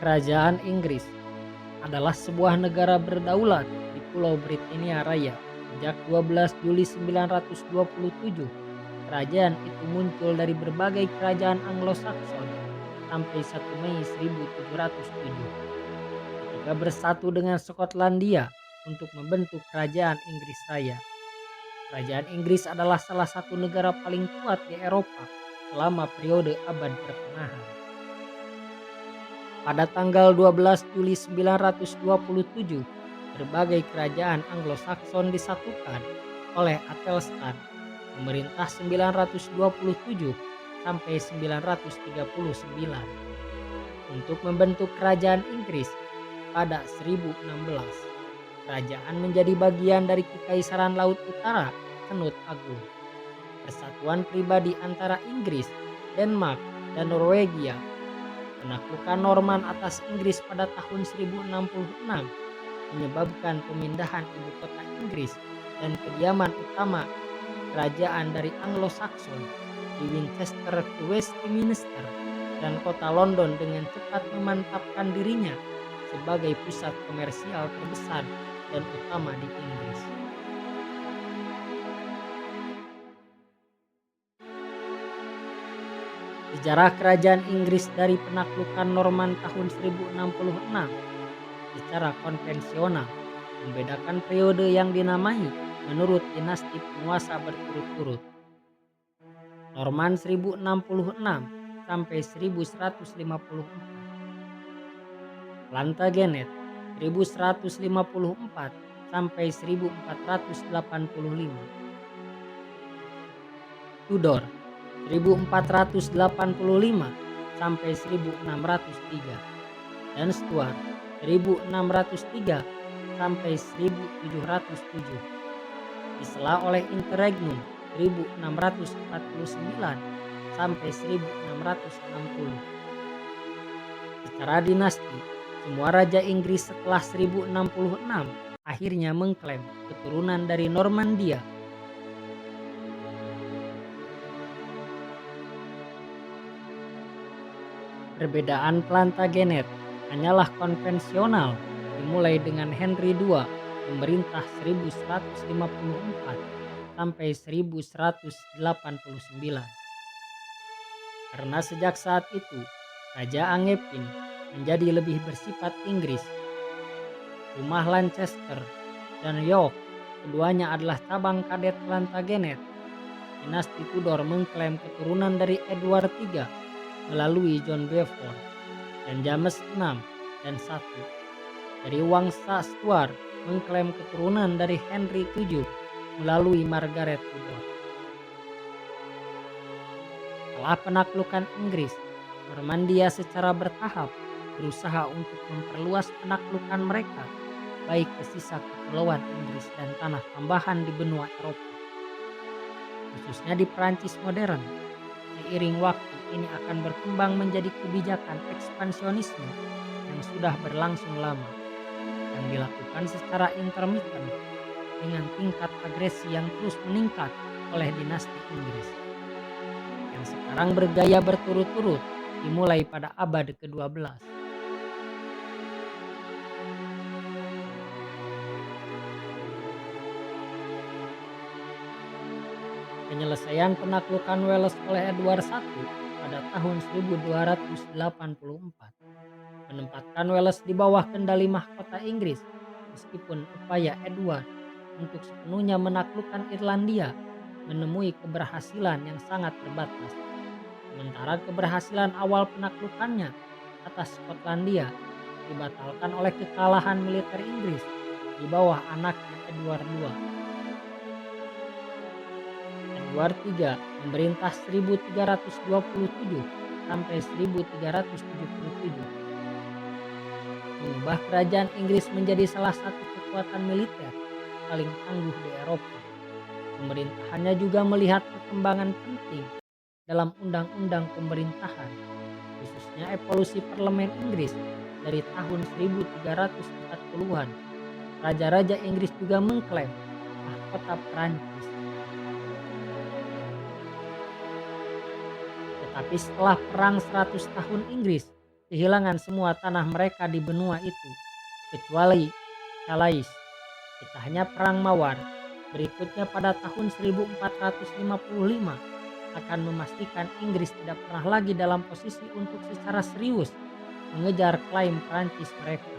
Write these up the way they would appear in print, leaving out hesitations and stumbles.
Kerajaan Inggris adalah sebuah negara berdaulat di Pulau Britania Raya. Sejak 12 Juli 927, kerajaan itu muncul dari berbagai kerajaan Anglo-Saxon sampai 1 Mei 1707, ketika bersatu dengan Skotlandia untuk membentuk Kerajaan Inggris Raya. Kerajaan Inggris adalah salah satu negara paling kuat di Eropa selama periode abad pertengahan. Pada tanggal 12 Juli 927, berbagai kerajaan Anglo-Saxon disatukan oleh Athelstan, pemerintah 927 sampai 939, untuk membentuk kerajaan Inggris pada 1016. Kerajaan menjadi bagian dari Kekaisaran Laut Utara Canute Agung. Persatuan pribadi antara Inggris, Denmark, dan Norwegia. Penaklukan Norman atas Inggris pada tahun 1066 menyebabkan pemindahan ibu kota Inggris dan kediaman utama kerajaan dari Anglo-Saxon di Winchester ke Westminster, dan kota London dengan cepat memantapkan dirinya sebagai pusat komersial terbesar dan utama di Inggris. Sejarah kerajaan Inggris dari penaklukan Norman tahun 1066 secara konvensional membedakan periode yang dinamai menurut dinasti penguasa berturut-turut. Norman 1066 sampai 1154, Plantagenet 1154 sampai 1485, Tudor 1485 sampai 1603, dan Stuart 1603 sampai 1707. Disela oleh interregnum 1649 sampai 1660. Secara dinasti, semua raja Inggris setelah 1066 akhirnya mengklaim keturunan dari Normandia. Perbedaan Plantagenet hanyalah konvensional, dimulai dengan Henry II memerintah 1154 sampai 1189. Karena sejak saat itu, Raja Angevin menjadi lebih bersifat Inggris. Rumah Lancaster dan York, keduanya adalah cabang kadet Plantagenet. Dinasti Tudor mengklaim keturunan dari Edward III melalui John Beaufort dan James VI dan I. Dari Wangsa Stuart mengklaim keturunan dari Henry VII melalui Margaret Tudor. Setelah penaklukan Inggris, Normandia secara bertahap berusaha untuk memperluas penaklukan mereka, baik ke sisa kepulauan Inggris dan tanah tambahan di benua Eropa, khususnya di Prancis modern. Seiring waktu, ini akan berkembang menjadi kebijakan ekspansionisme yang sudah berlangsung lama, yang dilakukan secara intermiten dengan tingkat agresi yang terus meningkat oleh dinasti Inggris, yang sekarang bergaya berturut-turut dimulai pada abad ke-12. Penyelesaian penaklukan Wales oleh Edward I pada tahun 1284 menempatkan Wales di bawah kendali mahkota Inggris, meskipun upaya Edward untuk sepenuhnya menaklukkan Irlandia menemui keberhasilan yang sangat terbatas. Sementara keberhasilan awal penaklukannya atas Skotlandia dibatalkan oleh kekalahan militer Inggris di bawah anaknya Edward II. Edward III memerintah 1327 sampai 1377, mengubah kerajaan Inggris menjadi salah satu kekuatan militer paling tangguh di Eropa. Pemerintahannya juga melihat perkembangan penting dalam undang-undang pemerintahan, khususnya evolusi parlemen Inggris dari tahun 1340-an. Raja-raja Inggris juga mengklaim mahkota Prancis. Tetapi setelah Perang 100 Tahun Inggris kehilangan semua tanah mereka di benua itu, kecuali Calais. Pecahnya Perang Mawar berikutnya pada tahun 1455 akan memastikan Inggris tidak pernah lagi dalam posisi untuk secara serius mengejar klaim Prancis mereka.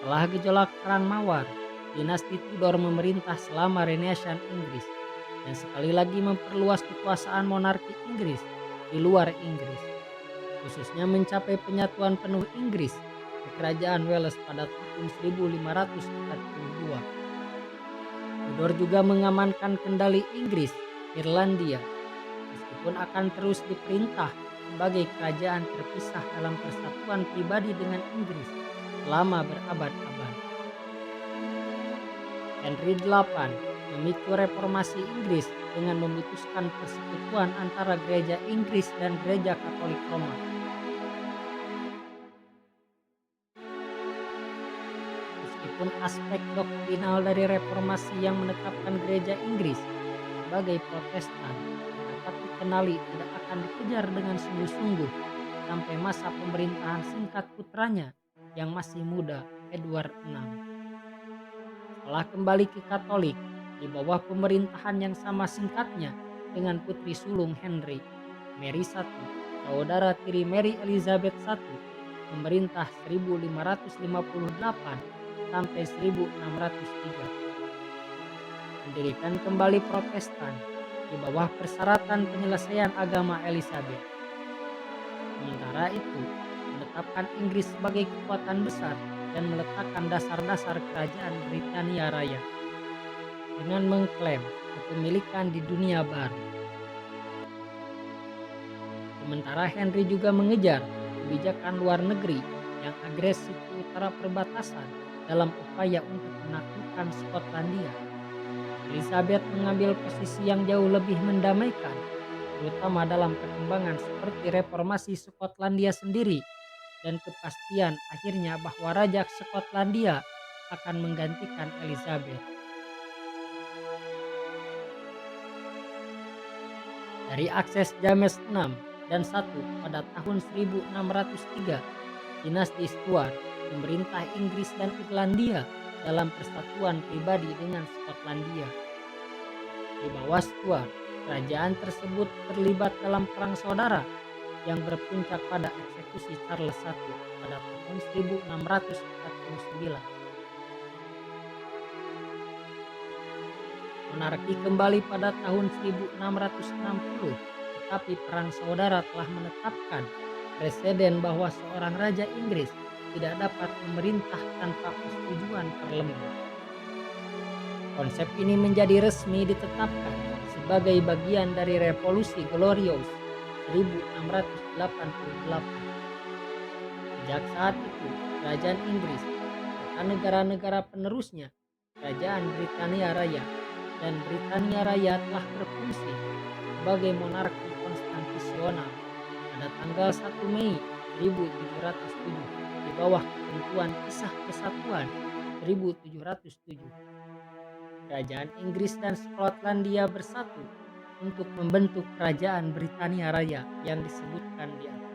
Setelah gejolak Perang Mawar, dinasti Tudor memerintah selama Renaissance Inggris dan sekali lagi memperluas kekuasaan monarki Inggris di luar Inggris, khususnya mencapai penyatuan penuh Inggris ke Kerajaan Wales pada tahun 1542. Tudor juga mengamankan kendali Inggris, Irlandia, meskipun akan terus diperintah sebagai kerajaan terpisah dalam persatuan pribadi dengan Inggris selama berabad-abad. Henry VIII memicu reformasi Inggris dengan memutuskan persekutuan antara gereja Inggris dan gereja Katolik Roma. Meskipun aspek doktrinal dari reformasi yang menetapkan gereja Inggris sebagai Protestan dapat dikenali tidak akan dikejar dengan sungguh-sungguh sampai masa pemerintahan singkat putranya yang masih muda, Edward VI. Setelah kembali ke Katolik di bawah pemerintahan yang sama singkatnya dengan putri sulung Henry, Mary I, saudara tiri Mary Elizabeth I, memerintah 1558 sampai 1603. Mendirikan kembali Protestan di bawah persyaratan penyelesaian agama Elizabeth. Sementara itu, menetapkan Inggris sebagai kekuatan besar dan meletakkan dasar-dasar kerajaan Britania Raya dengan mengklaim kepemilikan di dunia baru. Sementara Henry juga mengejar kebijakan luar negeri yang agresif ke utara perbatasan dalam upaya untuk menaklukkan Skotlandia. Elizabeth mengambil posisi yang jauh lebih mendamaikan, terutama dalam perkembangan seperti reformasi Skotlandia sendiri dan kepastian akhirnya bahwa Raja Skotlandia akan menggantikan Elizabeth. Dari akses James VI dan I pada tahun 1603, dinasti Stuart memerintah Inggris dan Irlandia dalam persatuan pribadi dengan Skotlandia. Di bawah Stuart, kerajaan tersebut terlibat dalam perang saudara yang berpuncak pada eksekusi Charles I pada tahun 1649. Monarki kembali pada tahun 1660, tetapi perang saudara telah menetapkan presiden bahwa seorang raja Inggris tidak dapat memerintah tanpa persetujuan parlemen. Konsep ini menjadi resmi ditetapkan sebagai bagian dari Revolusi Glorious 1688. Sejak saat itu, kerajaan Inggris serta negara-negara penerusnya, Kerajaan Britania Raya dan Britania Raya telah berfungsi sebagai monarki konstitusional pada tanggal 1 Mei 1707 di bawah ketentuan Kisah Persatuan 1707. Kerajaan Inggris dan Skotlandia bersatu untuk membentuk Kerajaan Britania Raya yang disebutkan di atas.